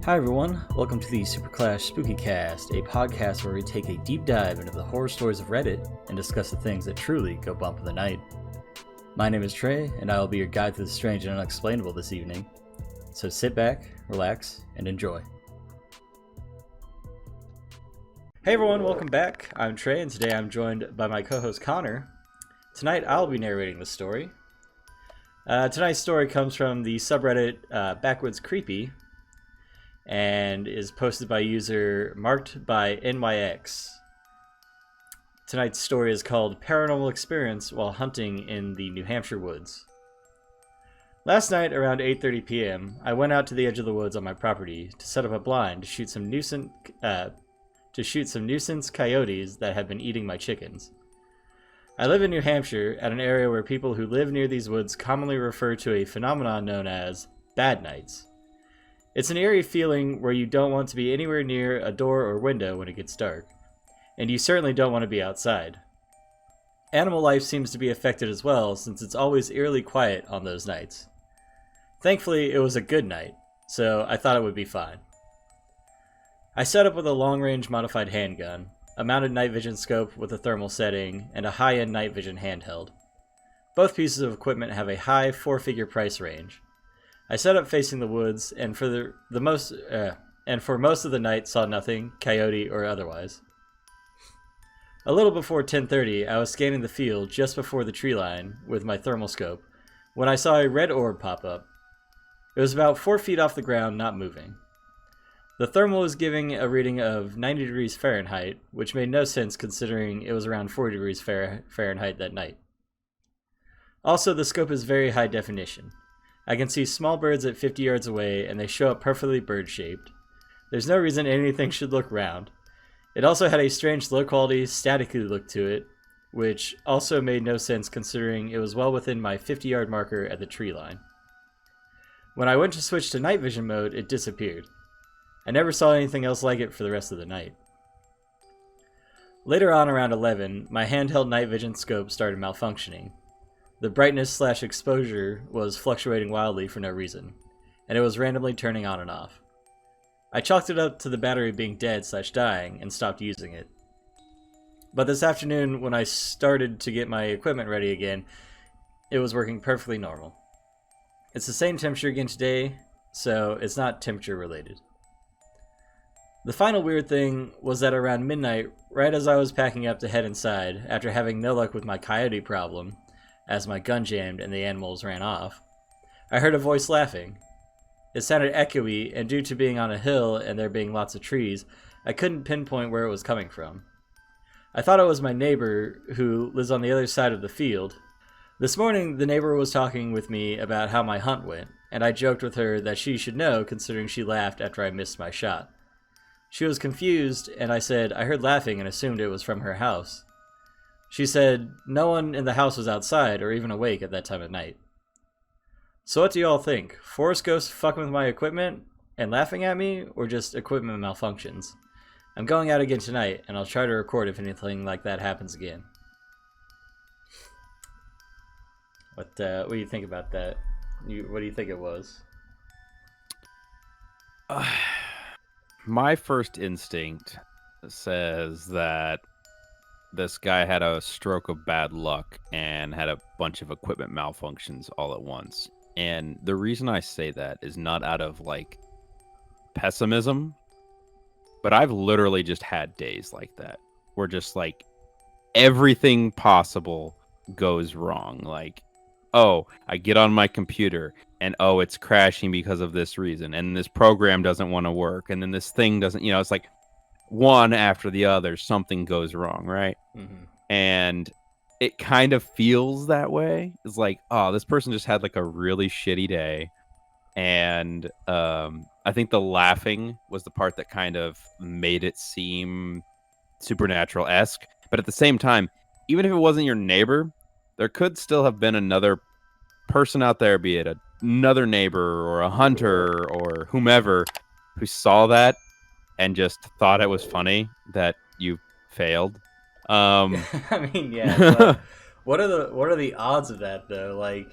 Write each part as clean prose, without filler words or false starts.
Hi everyone, welcome to the SuperClashBros, a podcast where we take a deep dive into the horror stories of Reddit and discuss the things that truly go bump in the night. My name is Trey, and I will be your guide through the strange and unexplainable this evening. So sit back, relax, and enjoy. Hey everyone, welcome back. I'm Trey, and today I'm joined by my co-host Connor. Tonight I'll be narrating the story. Tonight's story comes from the subreddit BackwoodsCreepy, and is posted by user marked by NYX. Tonight's story is called Paranormal Experience While Hunting in the New Hampshire Woods. Last night around 8:30 p.m., I went out to the edge of the woods on my property to set up a blind to shoot some nuisance coyotes that have been eating my chickens. I live in New Hampshire at an area where people who live near these woods commonly refer to a phenomenon known as bad nights. It's an eerie feeling where you don't want to be anywhere near a door or window when it gets dark, and you certainly don't want to be outside. Animal life seems to be affected as well, since it's always eerily quiet on those nights. Thankfully, it was a good night, so I thought it would be fine. I set up with a long-range modified handgun, a mounted night vision scope with a thermal setting, and a high-end night vision handheld. Both pieces of equipment have a high four-figure price range. I set up facing the woods, and for most of the night saw nothing, coyote or otherwise. A little before 10:30, I was scanning the field just before the tree line with my thermal scope when I saw a red orb pop up. It was about 4 feet off the ground, not moving. The thermal was giving a reading of 90 degrees Fahrenheit, which made no sense considering it was around 40 degrees Fahrenheit that night. Also, the scope is very high definition. I can see small birds at 50 yards away, and they show up perfectly bird-shaped. There's no reason anything should look round. It also had a strange low-quality, staticky look to it, which also made no sense considering it was well within my 50-yard marker at the tree line. When I went to switch to night vision mode, it disappeared. I never saw anything else like it for the rest of the night. Later on, around 11, my handheld night vision scope started malfunctioning. The brightness/exposure was fluctuating wildly for no reason, and it was randomly turning on and off. I chalked it up to the battery being dead/dying and stopped using it. But this afternoon, when I started to get my equipment ready again, it was working perfectly normal. It's the same temperature again today, so it's not temperature related. The final weird thing was that around midnight, right as I was packing up to head inside, after having no luck with my coyote problem, as my gun jammed and the animals ran off, I heard a voice laughing. It sounded echoey, and due to being on a hill and there being lots of trees, I couldn't pinpoint where it was coming from. I thought it was my neighbor, who lives on the other side of the field. This morning, the neighbor was talking with me about how my hunt went, and I joked with her that she should know considering she laughed after I missed my shot. She was confused, and I said I heard laughing and assumed it was from her house. She said no one in the house was outside or even awake at that time of night. So what do you all think? Forest ghosts fucking with my equipment and laughing at me, or just equipment malfunctions? I'm going out again tonight, and I'll try to record if anything like that happens again. What do you think about that? What do you think it was? My first instinct says that this guy had a stroke of bad luck and had a bunch of equipment malfunctions all at once. And the reason I say that is not out of pessimism, but I've literally just had days like that where just everything possible goes wrong. Oh, I get on my computer and it's crashing because of this reason, and this program doesn't want to work, and then this thing doesn't, it's like one after the other, something goes wrong, right? Mm-hmm. And it kind of feels that way. It's like, oh, this person just had a really shitty day. And I think the laughing was the part that kind of made it seem supernatural-esque. But at the same time, even if it wasn't your neighbor, there could still have been another person out there, be it another neighbor or a hunter or whomever, who saw that and just thought it was funny that you failed. I mean, yeah. But what are the odds of that though?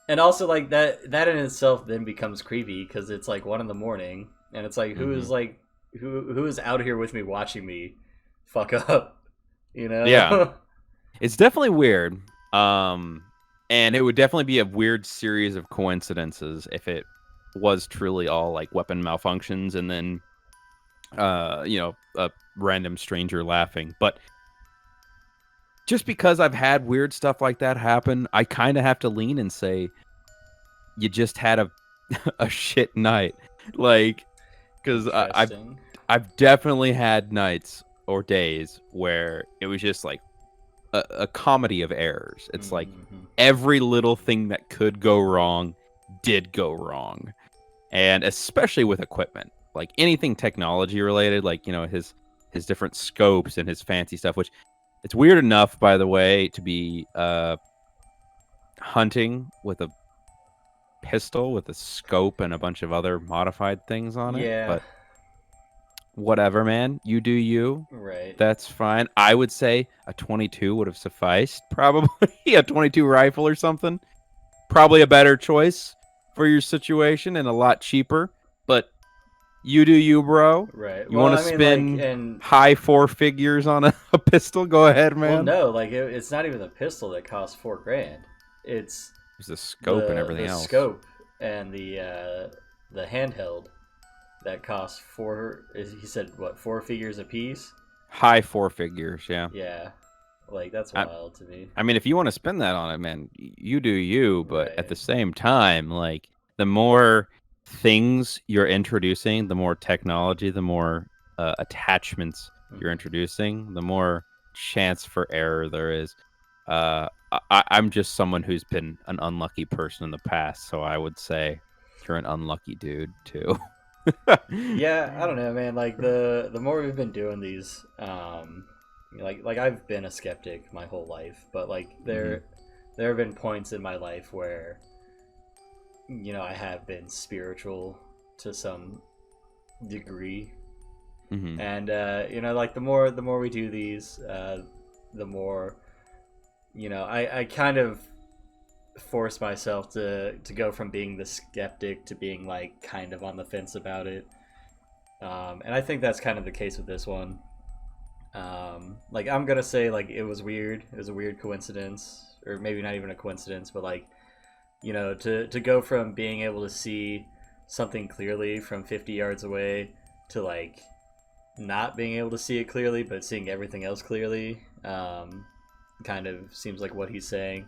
And also, like, that in itself then becomes creepy because it's like 1 a.m. and it's like, who is like who is out here with me watching me fuck up, you know? Yeah. It's definitely weird. And it would definitely be a weird series of coincidences if it was truly all like weapon malfunctions and then a random stranger laughing. But just because I've had weird stuff like that happen, I kind of have to lean and say you just had a shit night. Like, because I've definitely had nights or days where it was just like a comedy of errors. It's like every little thing that could go wrong did go wrong. And especially with equipment, like anything technology related, like, his different scopes and his fancy stuff, which it's weird enough, by the way, to be hunting with a pistol with a scope and a bunch of other modified things on it. Yeah. But whatever, man. You do you. Right. That's fine. I would say a 22 would have sufficed, probably. A 22 rifle or something. Probably a better choice for your situation and a lot cheaper. But you do you, bro. Right. You want to spend high 4 figures on a pistol? Go ahead, man. Well, no, like it's not even the pistol that costs $4,000. It's the scope and everything else. The scope and the handheld that costs he said what, 4 figures a piece? High 4 figures, yeah. Yeah. Like, that's wild to me. I mean, if you want to spend that on it, man, you do you, but at the same time, like, the more things you're introducing, the more technology, the more attachments you're introducing, the more chance for error there is. I'm just someone who's been an unlucky person in the past, so I would say you're an unlucky dude too. Yeah, I don't know, man. Like the more we've been doing these, like I've been a skeptic my whole life, but like there have been points in my life where I have been spiritual to some degree, and like the more we do these, the more I kind of force myself to go from being the skeptic to being like kind of on the fence about it, and I think that's kind of the case with this one. Like, I'm gonna say, like, it was weird. It was a weird coincidence, or maybe not even a coincidence, but like, to go from being able to see something clearly from 50 yards away to like not being able to see it clearly but seeing everything else clearly, kind of seems like what he's saying.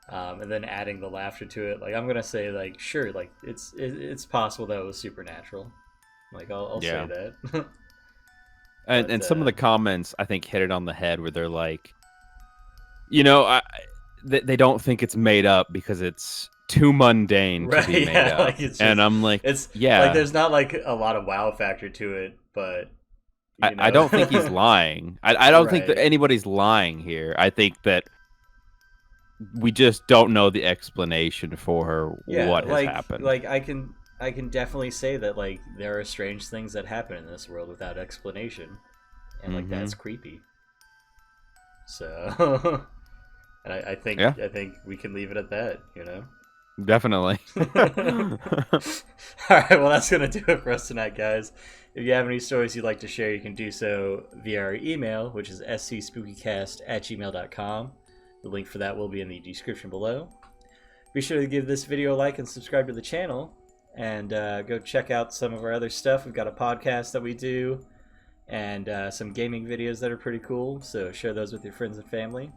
And then adding the laughter to it, like, I'm gonna say, like, sure, like, it's possible that it was supernatural. Like, I'll say that. And some of the comments, I think, hit it on the head, where they're like, they don't think it's made up because it's too mundane to be made up. Like, it's just, and I'm like, like, there's not like a lot of wow factor to it, but I don't think he's lying. I don't think that anybody's lying here. I think that we just don't know the explanation for what has happened. Like, I can definitely say that, like, there are strange things that happen in this world without explanation, and like that's creepy. So, and I think we can leave it at that. Definitely. All right, well, that's gonna do it for us tonight, guys. If you have any stories you'd like to share, you can do so via our email, which is scspookycast@gmail.com. The link for that will be in the description below. Be sure to give this video a like and subscribe to the channel, and go check out some of our other stuff. We've got a podcast that we do, and some gaming videos that are pretty cool, so share those with your friends and family.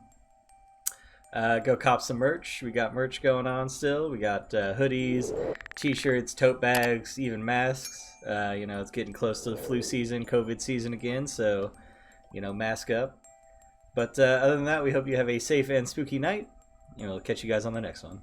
Go cop some merch. We got merch going on still. We got hoodies, t-shirts, tote bags, even masks. It's getting close to the flu season, COVID season again, so mask up. But other than that, we hope you have a safe and spooky night. We'll catch you guys on the next one.